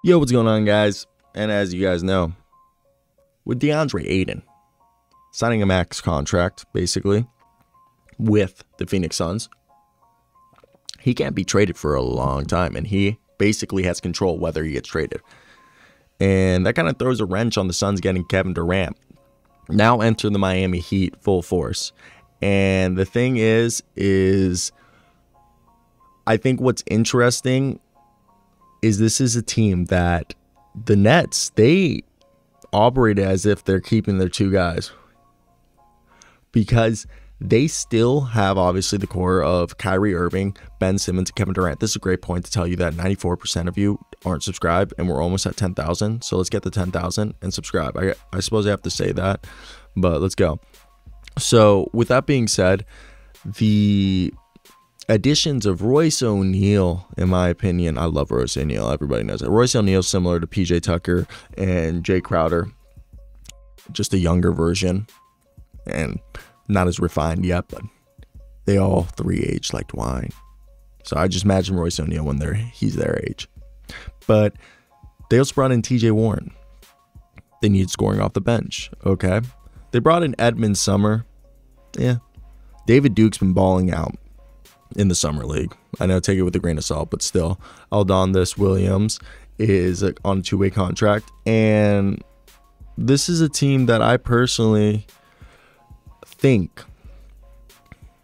Yo, what's going on, guys? And as you guys know, with DeAndre Ayton signing a max contract, basically, with the Phoenix Suns, he can't be traded for a long time, and he basically has control whether he gets traded. And that kind of throws a wrench on the Suns getting Kevin Durant. Now enter the Miami Heat full force. And the thing is I think what's interesting is this is a team that the Nets, they operate as if they're keeping their two guys, because they still have obviously the core of Kyrie Irving, Ben Simmons, and Kevin Durant. This is a great point to tell you that 94% of you aren't subscribed, and we're almost at 10,000. So let's get to 10,000 and subscribe. I suppose I have to say that, but let's go. So with that being said, the additions of Royce O'Neal, in my opinion, I love Royce O'Neal. Everybody knows it. Royce O'Neal is similar to PJ Tucker and Jay Crowder, just a younger version and not as refined yet, but they all three age like wine. So I just imagine Royce O'Neal when he's their age. But they also brought in TJ Warren. They need scoring off the bench. Okay. They brought in Edmund Summer. Yeah. David Duke's been balling out in the summer league. I know, take it with a grain of salt, but still. Aldontis Williams is on a two-way contract. And this is a team that I personally think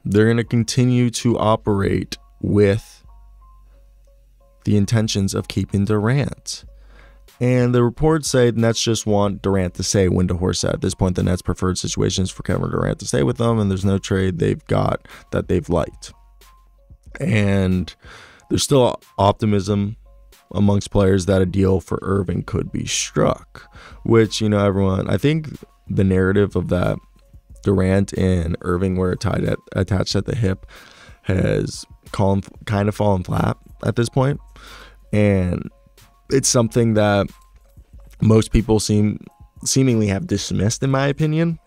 they're going to continue to operate with the intentions of keeping Durant. And the reports say the Nets just want Durant to stay. Windhorst said at this point the Nets preferred situations for Kevin Durant to stay with them, and there's no trade they've got that they've liked. And there's still optimism amongst players that a deal for Irving could be struck, which, you know, everyone, I think the narrative of that Durant and Irving were attached at the hip has kind of fallen flat at this point. And it's something that most people seemingly have dismissed, in my opinion.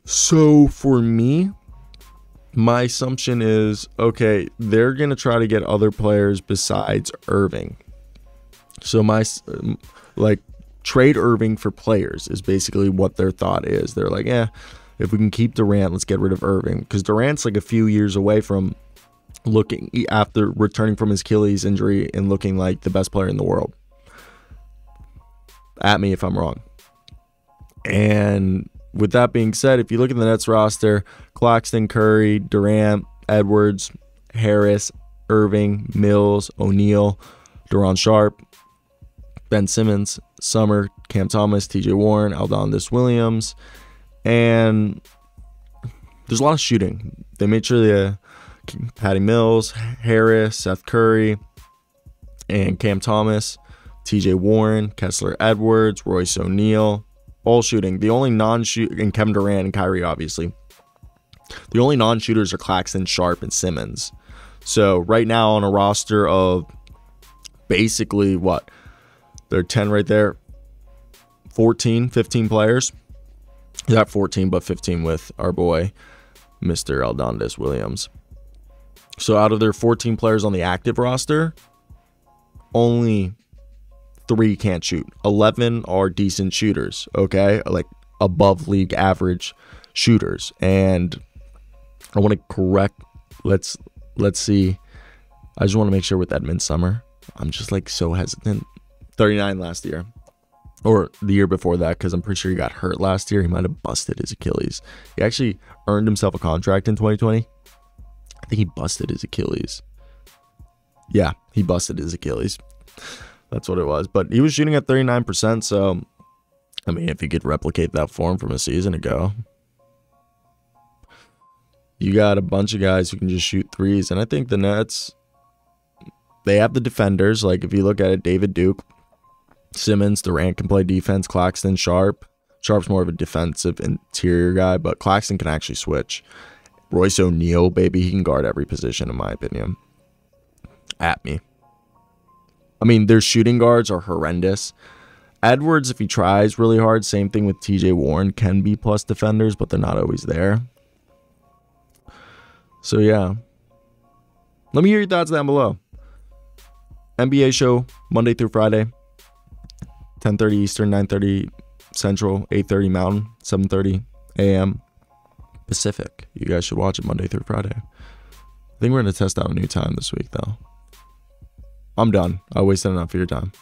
So for me, my assumption is, okay, they're going to try to get other players besides Irving. So trade Irving for players is basically what their thought is. They're like, if we can keep Durant, let's get rid of Irving. Because Durant's like a few years away from looking, after returning from his Achilles injury, and looking like the best player in the world. At me if I'm wrong. And with that being said, if you look at the Nets roster, Claxton, Curry, Durant, Edwards, Harris, Irving, Mills, O'Neal, Daron Sharp, Ben Simmons, Summer, Cam Thomas, TJ Warren, Aldontis Williams, and there's a lot of shooting. They made sure they Patty Mills, Harris, Seth Curry, and Cam Thomas, TJ Warren, Kessler Edwards, Royce O'Neal, all shooting. The only and Kevin Durant and Kyrie, obviously. The only non-shooters are Claxton, Sharp, and Simmons. So right now on a roster of basically what? They're 10 right there. 15 players. Not 14, but 15 with our boy, Mr. Aldontis Williams. So out of their 14 players on the active roster, only 3 can't shoot. 11 are decent shooters, okay? Like above league average shooters. And I want to correct, let's see. I just want to make sure with Edmund Summer. I'm just like so hesitant. 39 last year. Or the year before that, because I'm pretty sure he got hurt last year. He might have busted his Achilles. He actually earned himself a contract in 2020. I think he busted his Achilles. Yeah, he busted his Achilles. That's what it was. But he was shooting at 39%. So, I mean, if you could replicate that form from a season ago, you got a bunch of guys who can just shoot threes. And I think the Nets, they have the defenders. Like, if you look at it, David Duke, Simmons, Durant can play defense, Claxton, Sharp. Sharp's more of a defensive interior guy, but Claxton can actually switch. Royce O'Neal, baby, he can guard every position, in my opinion. At me. I mean, their shooting guards are horrendous. Edwards, if he tries really hard, same thing with TJ Warren, can be plus defenders, but they're not always there. So, yeah. Let me hear your thoughts down below. NBA show Monday through Friday, 10:30 Eastern, 9:30 Central, 8:30 Mountain, 7:30 a.m. Pacific. You guys should watch it Monday through Friday. I think we're going to test out a new time this week, though. I'm done. I wasted enough of your time.